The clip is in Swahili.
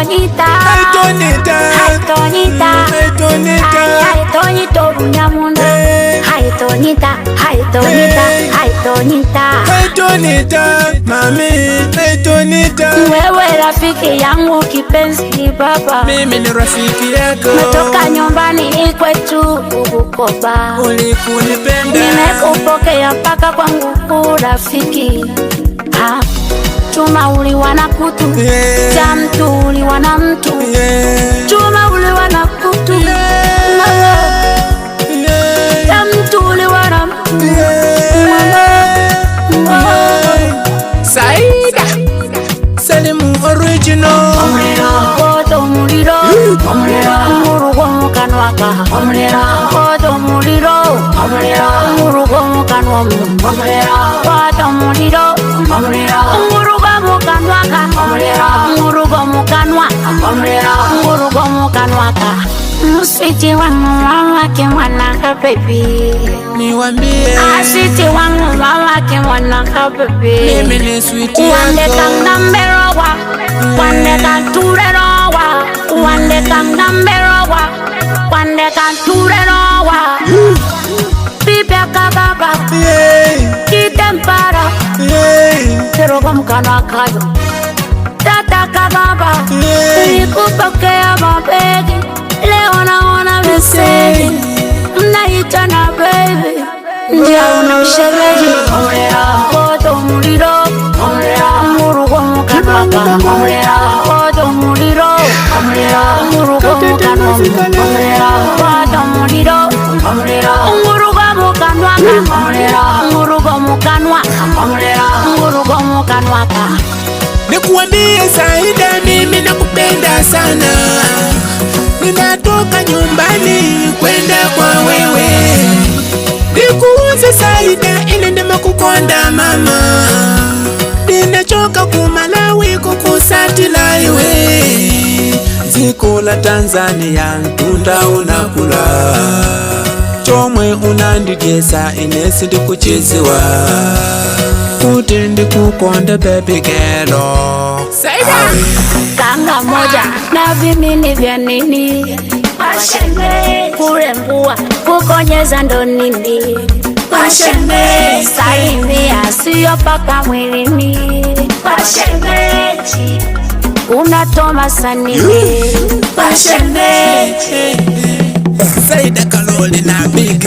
Tonita, Tonita, Bunyamundo. Hi Tonita, mami, Tonita. Wewe rafiki yangu kipenzi baba, mimi ni rafiki yako. Natoka nyumbani kwetu Bukoba, ulikunipenda, nimekupokea paka kwangu rafiki. Chuma uliwa na kutu, cha mtu uliwa na mtu, chuma uliwa na kutu, cha mtu uliwa na mtu. Saida Salimu original. Koto muliro, murugo mukanwaka. Koto muliro, murugo mukanwa. Koto muliro, murugo mukanwaka. Murugo mukanwa, murugo mukanwaka. Sweetie wangu mama ke mwanaka baby, niwambie. Sweetie wangu mama ke mwanaka baby, mimi ni sweetie yako. Wande kangamberowa, wande kanturerowa, wande kangamberowa, wande kanturerowa. Pipia kababa, kitempara, teroga mkana kayo. Tata kababa, nikupokea mabegi. Leo naona meseji, mnaitana baby, njia una ushemeji. Koto muliro, murugo mukanwaka. Koto muliro, murugo mukanwa. Koto muliro, murugo mukanwaka. Murugo mukanwa, murugo mukanwaka. Nikuambie Saida, mimi nakupenda sana. Ninatoka nyumbani kwenda kwa wewe. Nikuuze Saida, ile ndema kukonda mama. Ninachoka kumalawi kukusatila iwe. Ziko la Tanzania ntunda unakula. Chomwe unandijesa inesi ndikuchiziwa. Kutendi kukonda baby girl. Saida kanga moja na vimini vya nini, Pasheme kurembua kukonyeza ndo nini, Pasheme salimia sio paka mwilini, Pasheme unatoma sanini, Pasheme Saida Kaloli na Big